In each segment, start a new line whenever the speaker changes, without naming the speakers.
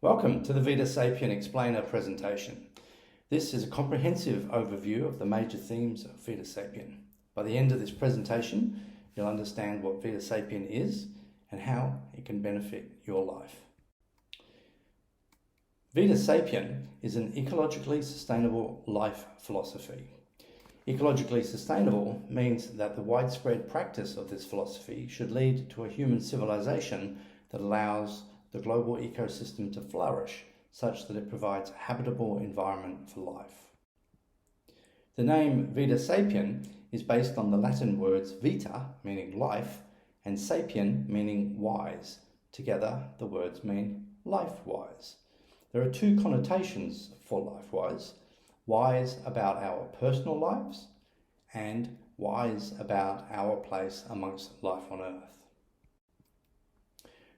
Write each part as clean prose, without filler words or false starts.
Welcome to the Vita Sapien Explainer presentation. This is a comprehensive overview of the major themes of Vita Sapien. By the end of this presentation, you'll understand what Vita Sapien is and how it can benefit your life. Vita Sapien is an ecologically sustainable life philosophy. Ecologically sustainable means that the widespread practice of this philosophy should lead to a human civilization that allows the global ecosystem to flourish such that it provides a habitable environment for life. The name Vita Sapien is based on the Latin words vita, meaning life, and sapien, meaning wise. Together, the words mean life-wise. There are two connotations for life-wise: wise about our personal lives and wise about our place amongst life on earth.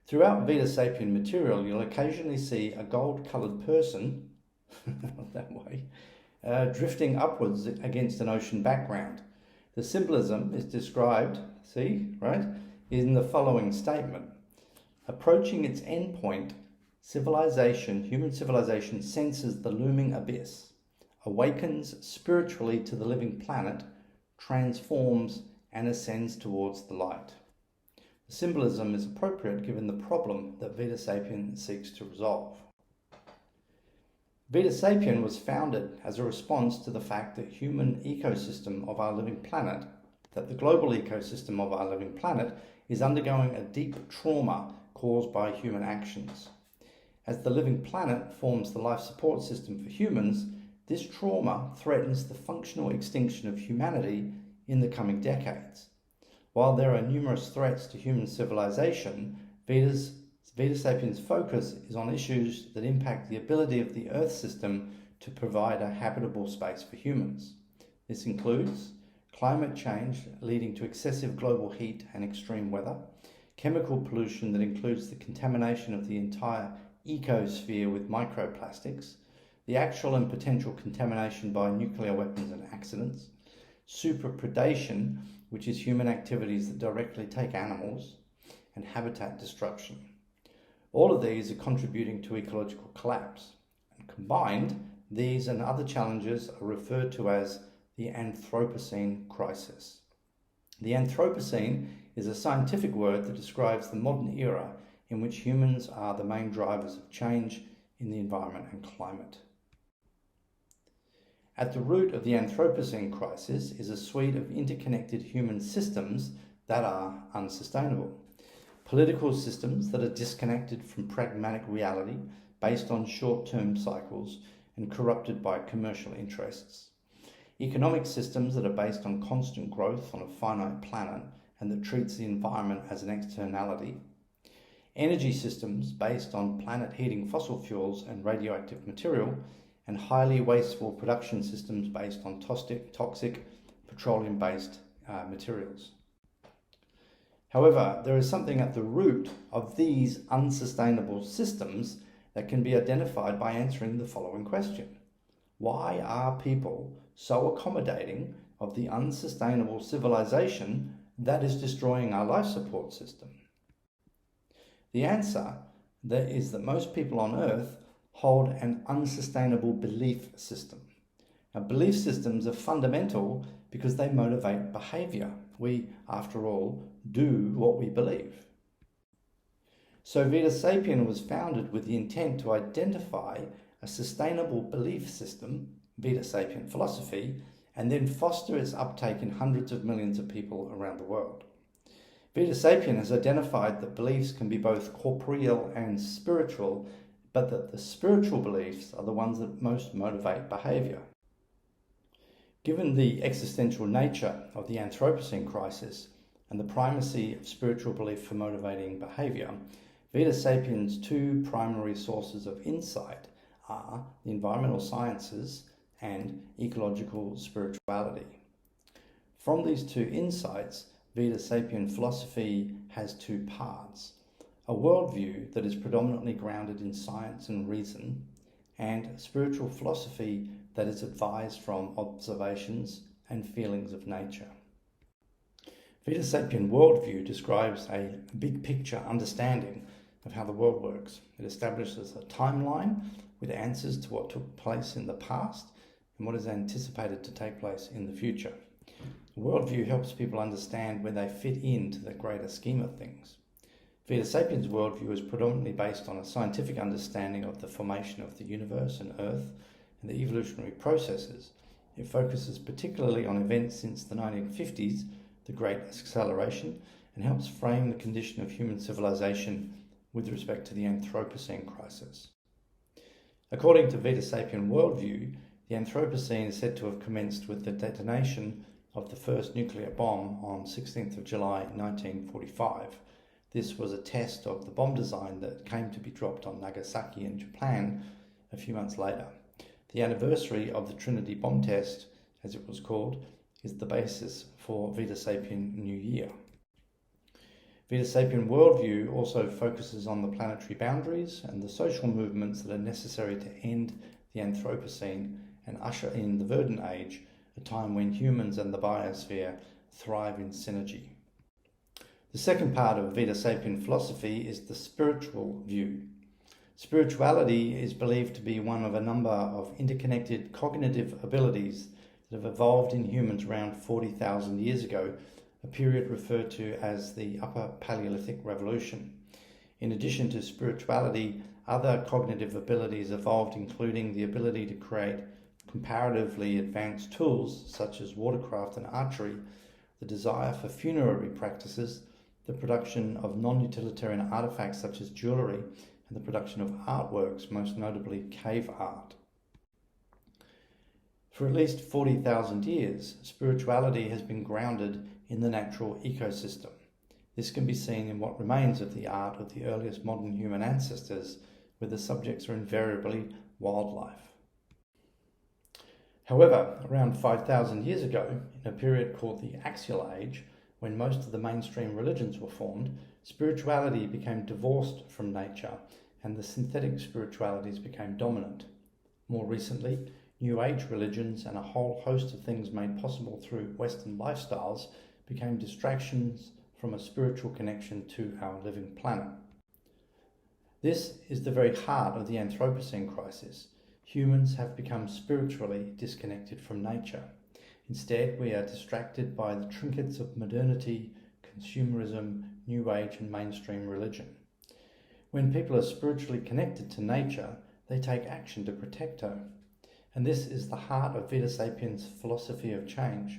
Throughout Vita Sapien material, you'll occasionally see a gold-coloured person, not that way, drifting upwards against an ocean background. The symbolism is described, in the following statement. Approaching its endpoint, human civilization senses the looming abyss, awakens spiritually to the living planet, transforms and ascends towards the light. The symbolism is appropriate given the problem that Vita Sapien seeks to resolve. Vita Sapien was founded as a response to the fact that the global ecosystem of our living planet is undergoing a deep trauma caused by human actions. As the living planet forms the life support system for humans, this trauma threatens the functional extinction of humanity in the coming decades. While there are numerous threats to human civilization, Vita Sapien's focus is on issues that impact the ability of the Earth system to provide a habitable space for humans. This includes climate change leading to excessive global heat and extreme weather, chemical pollution that includes the contamination of the entire ecosphere with microplastics, the actual and potential contamination by nuclear weapons and accidents, superpredation, which is human activities that directly take animals, and habitat destruction. All of these are contributing to ecological collapse, and combined, these and other challenges are referred to as the Anthropocene crisis. The Anthropocene is a scientific word that describes the modern era in which humans are the main drivers of change in the environment and climate. At the root of the Anthropocene crisis is a suite of interconnected human systems that are unsustainable. Political systems that are disconnected from pragmatic reality based on short-term cycles and corrupted by commercial interests. Economic systems that are based on constant growth on a finite planet and that treats the environment as an externality. Energy systems based on planet-heating fossil fuels and radioactive material, and highly wasteful production systems based on toxic petroleum-based materials. However, there is something at the root of these unsustainable systems that can be identified by answering the following question. Why are people so accommodating of the unsustainable civilization that is destroying our life support system? The answer is that most people on Earth hold an unsustainable belief system. Now, belief systems are fundamental because they motivate behavior. We, after all, do what we believe. So Vita Sapien was founded with the intent to identify a sustainable belief system, Vita Sapien philosophy, and then foster its uptake in hundreds of millions of people around the world. Vita Sapien has identified that beliefs can be both corporeal and spiritual, but that the spiritual beliefs are the ones that most motivate behavior. Given the existential nature of the Anthropocene crisis and the primacy of spiritual belief for motivating behavior, Vita Sapien's two primary sources of insight are the environmental sciences and ecological spirituality. From these two insights, Vita Sapien philosophy has two parts: a worldview that is predominantly grounded in science and reason, and spiritual philosophy that is advised from observations and feelings of nature. Vita Sapien worldview describes a big picture understanding of how the world works. It establishes a timeline with answers to what took place in the past and what is anticipated to take place in the future. The worldview helps people understand where they fit into the greater scheme of things. Vita Sapien's worldview is predominantly based on a scientific understanding of the formation of the universe and Earth and the evolutionary processes. It focuses particularly on events since the 1950s, the Great Acceleration, and helps frame the condition of human civilization with respect to the Anthropocene crisis. According to Vita Sapien worldview, the Anthropocene is said to have commenced with the detonation of the first nuclear bomb on 16th of July 1945. This was a test of the bomb design that came to be dropped on Nagasaki in Japan a few months later. The anniversary of the Trinity bomb test, as it was called, is the basis for Vita Sapien New Year. Vita Sapien worldview also focuses on the planetary boundaries and the social movements that are necessary to end the Anthropocene and usher in the Verdant Age, a time when humans and the biosphere thrive in synergy. The second part of Vita Sapien philosophy is the spiritual view. Spirituality is believed to be one of a number of interconnected cognitive abilities that have evolved in humans around 40,000 years ago, a period referred to as the Upper Paleolithic Revolution. In addition to spirituality, other cognitive abilities evolved, including the ability to create comparatively advanced tools such as watercraft and archery, the desire for funerary practices, the production of non-utilitarian artifacts such as jewellery, and the production of artworks, most notably cave art. For at least 40,000 years, spirituality has been grounded in the natural ecosystem. This can be seen in what remains of the art of the earliest modern human ancestors, where the subjects are invariably wildlife. However, around 5,000 years ago, in a period called the Axial Age, when most of the mainstream religions were formed, spirituality became divorced from nature and the synthetic spiritualities became dominant. More recently, New Age religions and a whole host of things made possible through Western lifestyles became distractions from a spiritual connection to our living planet. This is the very heart of the Anthropocene crisis. Humans have become spiritually disconnected from nature. Instead, we are distracted by the trinkets of modernity, consumerism, New Age and mainstream religion. When people are spiritually connected to nature, they take action to protect her. And this is the heart of Vita Sapien's philosophy of change,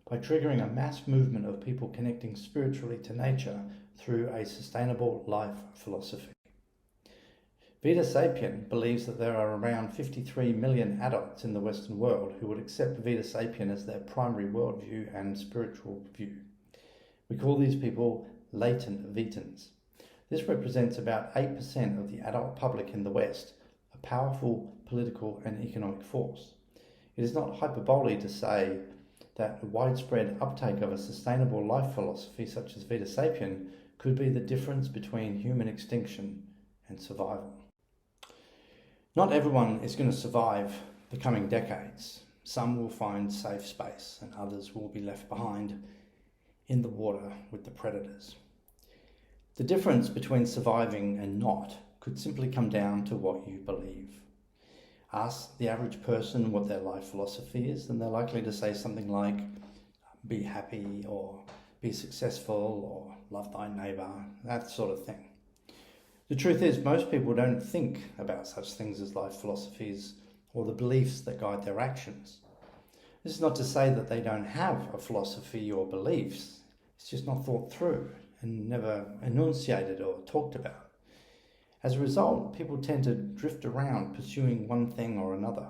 by triggering a mass movement of people connecting spiritually to nature through a sustainable life philosophy. Vita Sapien believes that there are around 53 million adults in the Western world who would accept Vita Sapien as their primary worldview and spiritual view. We call these people latent Vitans. This represents about 8% of the adult public in the West, a powerful political and economic force. It is not hyperbole to say that a widespread uptake of a sustainable life philosophy such as Vita Sapien could be the difference between human extinction and survival. Not everyone is going to survive the coming decades. Some will find safe space and others will be left behind in the water with the predators. The difference between surviving and not could simply come down to what you believe. Ask the average person what their life philosophy is, and they're likely to say something like, be happy, or be successful, or love thy neighbour, that sort of thing. The truth is, most people don't think about such things as life philosophies or the beliefs that guide their actions. This is not to say that they don't have a philosophy or beliefs. It's just not thought through and never enunciated or talked about. As a result, people tend to drift around pursuing one thing or another.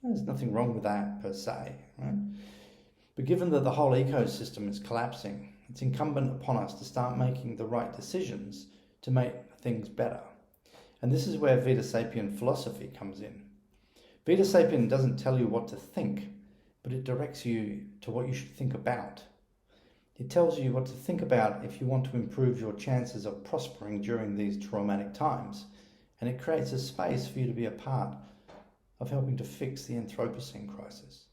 There's nothing wrong with that per se, right? But given that the whole ecosystem is collapsing, it's incumbent upon us to start making the right decisions to make things better. And this is where Vita Sapien philosophy comes in. Vita Sapien doesn't tell you what to think, but it directs you to what you should think about. It tells you what to think about if you want to improve your chances of prospering during these traumatic times, and it creates a space for you to be a part of helping to fix the Anthropocene crisis.